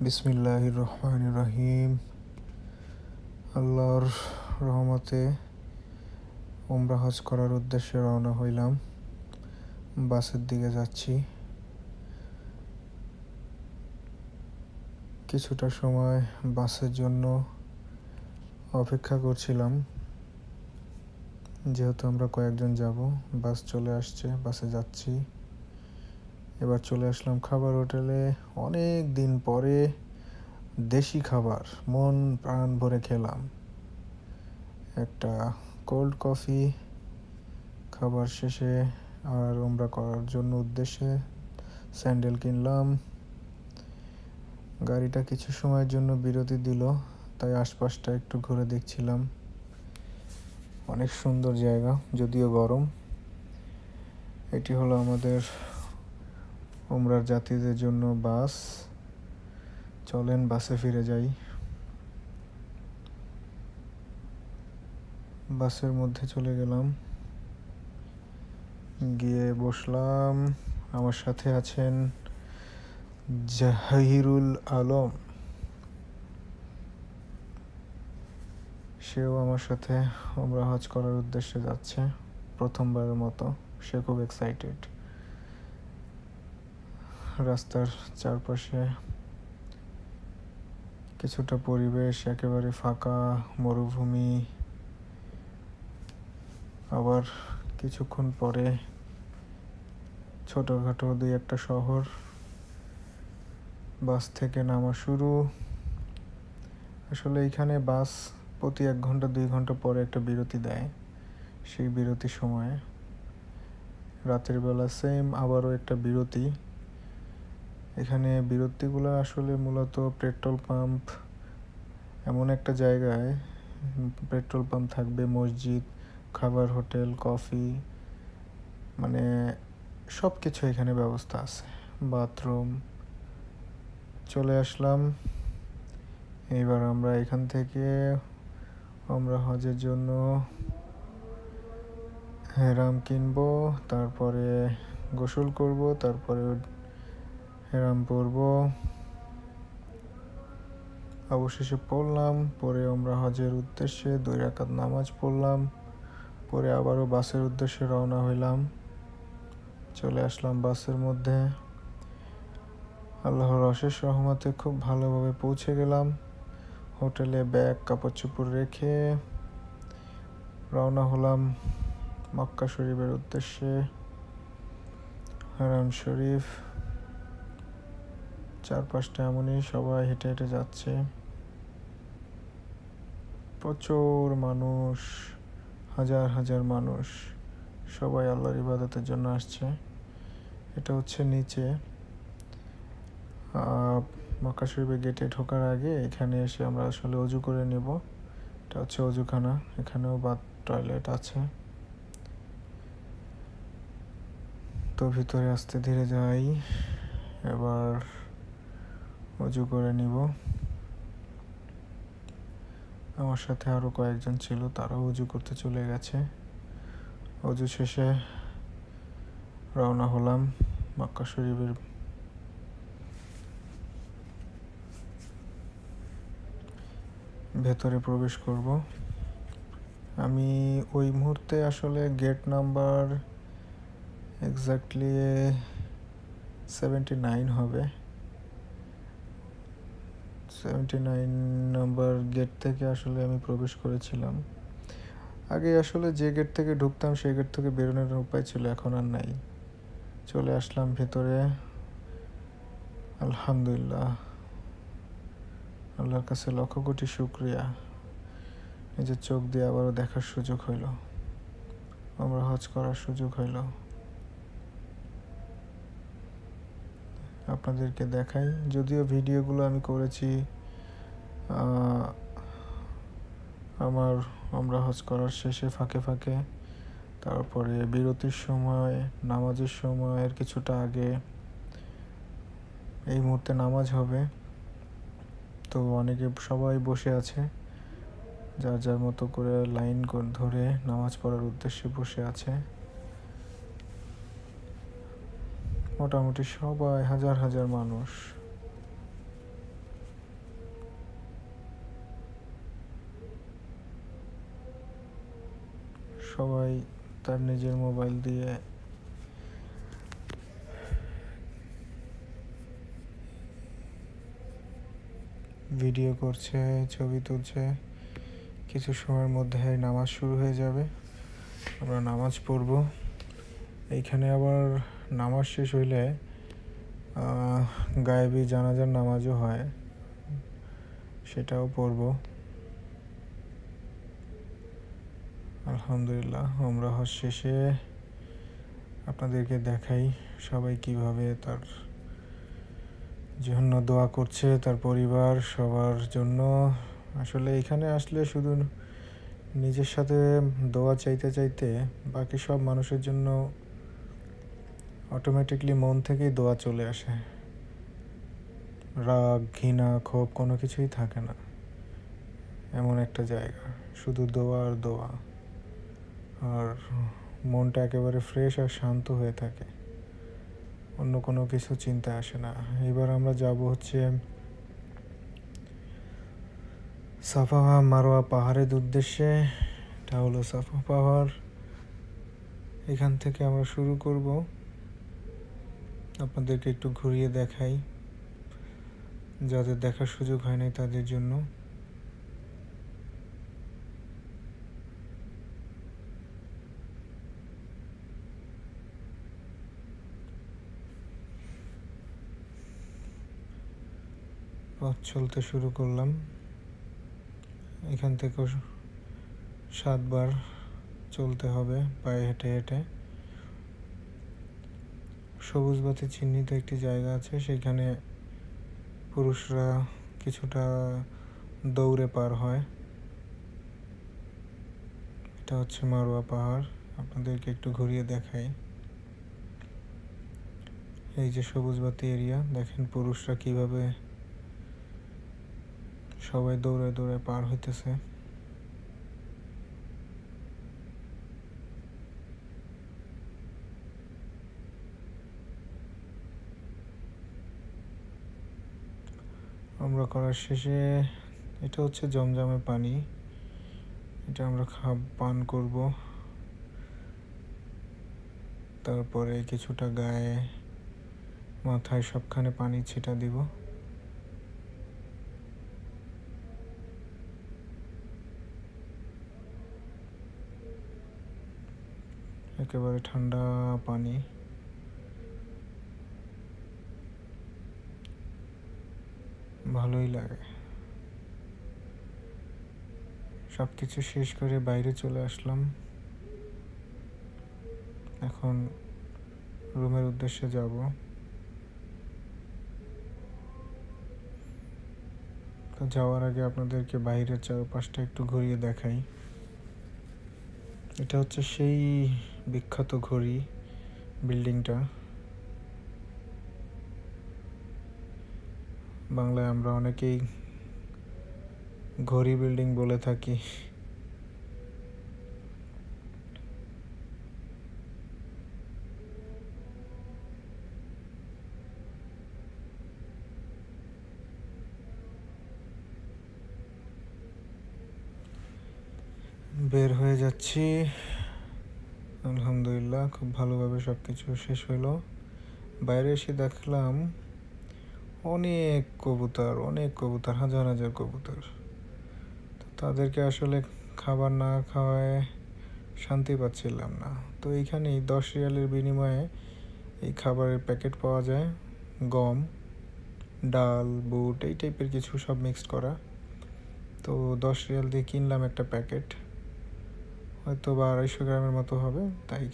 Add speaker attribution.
Speaker 1: বিসমিল্লাহির রহমানির রহিম। আল্লাহর রহমতে উমরা হজ করার উদ্দেশ্যে রওনা হইলাম। বাসের দিকে যাচ্ছি। কিছুটা সময় বাসের জন্য অপেক্ষা করছিলাম, যেহেতু আমরা কয়েকজন যাব। বাস চলে আসছে, বাসে যাচ্ছি। এবার চলে আসলাম খাবার হোটেলে। অনেক দিন পরে দেশি খাবার মন প্রাণ ভরে খেলাম। একটা কোল্ড কফি খাবার শেষে আর উমরা করার জন্য উদ্দেশ্যে স্যান্ডেল কিনলাম। গাড়িটা কিছু সময়ের জন্য বিরতি দিল, তাই আশপাশটা একটু ঘুরে দেখছিলাম। অনেক সুন্দর জায়গা, যদিও গরম। এটি হলো আমাদের উমরার যাত্রীদের জন্য বাস। চলেন বাসে ফিরে যাই। বাসের মধ্যে চলে গেলাম, গিয়ে বসলাম। আমার সাথে আছেন জাহিরুল আলম, সেও আমার সাথে উমরা হজ করার উদ্দেশ্যে যাচ্ছে প্রথমবারের মতো। সে খুব এক্সাইটেড। রাস্তার চারপাশে কিছুটা পরিবেশ একেবারে ফাঁকা, মরুভূমি। আবার কিছুক্ষণ পরে ছোটোখাটো দুই একটা শহর। বাস থেকে নামা শুরু। আসলে এইখানে বাস প্রতি 1 ঘন্টা 2 ঘন্টা পরে একটা বিরতি দেয়। সেই বিরতির সময়ে রাতের বেলা সেম আবারও একটা বিরতি। এখানে বিরতিগুলো আসলে মূলত পেট্রোল পাম্প, এমন একটা জায়গায় পেট্রোল পাম্প থাকবে, মসজিদ, খাবার হোটেল, কফি, মানে সব কিছু এখানে ব্যবস্থা আছে, বাথরুম। চলে আসলাম। এইবার আমরা এখান থেকে আমরা হজের জন্য হেরাম কিনবো, তারপরে গোসল করব, তারপরে হেরাম পরব। অবশেষে পড়লাম, পরে আমরা হজের উদ্দেশ্যে 2 রাকাত নামাজ পড়লাম। পরে আবারও বাসের উদ্দেশ্যে রওনা হইলাম। চলে আসলাম বাসের মধ্যে। আল্লাহর অশেষ রহমতে খুব ভালোভাবে পৌঁছে গেলাম। হোটেলে ব্যাগ কাপড় চোপড় রেখে রওনা হলাম মক্কা শরীফের উদ্দেশ্যে। হারাম শরীফ চারপাশটা এমনই, সবাই হেঁটে হেঁটে যাচ্ছে। প্রচুর মানুষ, হাজার হাজার মানুষ, সবাই আল্লাহর ইবাদতের জন্য আসছে। এটা হচ্ছে নিচে মক্কা শরীফের গেটে ঢোকার আগে। এখানে এসে আমরা আসলে অজু করে নেব। এটা হচ্ছে অজুখানা, এখানেও বাথ টয়লেট আছে। তো ভিতরে আস্তে ধীরে যাই, এবার অজু করে নিব। আমার সাথে আরও কয়েকজন ছিল, তারাও অজু করতে চলে গেছে। অজু শেষে রওনা হলাম মক্কা শরীফের ভেতরে প্রবেশ করব। আমি ওই মুহূর্তে আসলে গেট নাম্বার এক্স্যাক্টলি 79 হবে। 79 নাম্বার গেট থেকে আসলে আমি প্রবেশ করেছিলাম। আগে আসলে যে গেট থেকে ঢুকতাম সেই গেট থেকে বেরোনোর উপায় ছিল, এখন আর নাই। চলে আসলাম ভেতরে। আলহামদুলিল্লাহ, আল্লাহর কাছে লক্ষ কোটি শুকরিয়া, নিজের চোখ দিয়ে আবারও দেখার সুযোগ হইল, আমরা হজ করার সুযোগ হইল। আপনাদেরকে দেখাই, যদিও ভিডিওগুলো আমি করেছি আমরা হজ করার শেষে ফাঁকে ফাঁকে, তারপরে বিরতির সময়, নামাজের সময়ের কিছুটা আগে। এই মুহূর্তে নামাজ হবে, তো অনেকে সবাই বসে আছে, যার যার মতো করে লাইন ধরে নামাজ পড়ার উদ্দেশ্যে বসে আছে। মোটামুটি সবাই, হাজার হাজার মানুষ। সবাই তার নিজের মোবাইল দিয়ে ভিডিও করছে, ছবি তুলছে। কিছু সময়ের মধ্যে নামাজ শুরু হয়ে যাবে, আমরা নামাজ পড়ব। এইখানে আবার নামাজ শেষ হইলে গায়েবী জানাজার নামাজও হয়, সেটাও পড়ব। আলহামদুলিল্লাহ, আমরা হজ শেষে আপনাদেরকে দেখাই সবাই কিভাবে তার জন্য দোয়া করছে, তার পরিবার সবার জন্য। আসলে এখানে আসলে শুধু নিজের সাথে দোয়া চাইতে চাইতে বাকি সব মানুষের জন্য অটোমেটিকলি মন থেকেই দোয়া চলে আসে। রাগ, ঘৃণা, ক্ষোভ কোনো কিছুই থাকে না। এমন একটা জায়গা, শুধু দোয়া আর দোয়া, আর মনটা একেবারে ফ্রেশ আর শান্ত হয়ে থাকে, অন্য কোনো কিছু চিন্তা আসে না। এবার আমরা যাব হচ্ছে সাফা মারোয়া পাহাড়ের উদ্দেশ্যে। এটা হলো সাফা পাহাড়, এখান থেকে আমরা শুরু করব। আপনাদেরকে একটু ঘুরিয়ে দেখাই, যাদের দেখার সুযোগ হয় নাই তাদের জন্য। পথ চলতে শুরু করলাম। এখান থেকে 7 বার চলতে হবে পায়ে হেঁটে হেঁটে। সবুজ বাতি চিহ্নিত একটি জায়গা আছে, সেখানে পুরুষরা কিছুটা দৌড়ে পার হয়। এটা হচ্ছে মারোয়া পাহাড়, আপনাদেরকে একটু ঘুরিয়ে দেখাই। এই যে সবুজ বাতি এরিয়া, দেখেন পুরুষরা কিভাবে সবাই দৌড়ে দৌড়ে পার হইতেছে। আমরা করার শেষে, এটা হচ্ছে জমজমের পানি, এটা আমরা পান করব। তারপরে কিছুটা গায়ে, মাথায় সবখানে পানি ছিটা দিব। একেবারে ঠান্ডা পানি, ভালোই লাগে। সব কিছু শেষ করে বাইরে চলে আসলাম, এখন রুমের উদ্দেশ্যে যাব। তো যাওয়ার আগে আপনাদেরকে বাইরের চারপাশটা একটু ঘুরিয়ে দেখাই। এটা হচ্ছে সেই বিখ্যাত ঘড়ি বিল্ডিংটা, বাংলায় আমরা অনেকেই ঘড়ি বিল্ডিং বলে থাকি। বের হয়ে যাচ্ছি, আলহামদুলিল্লাহ খুব ভালোভাবে সব কিছু শেষ হলো। বাইরে এসে দেখলাম অনেক কবুতর, হাজার হাজার কবুতর। তো তাদেরকে আসলে খাবার না খাওয়ায় শান্তি পাচ্ছিলাম না। তো এইখানেই 10 রিয়ালের বিনিময়ে এই খাবারের প্যাকেট পাওয়া যায়, গম, ডাল, বুট, এই টাইপের কিছু সব মিক্সড করা। তো 10 রিয়াল দিয়ে কিনলাম একটা প্যাকেট, হয়তো বা 250 গ্রামের মতো হবে, তাই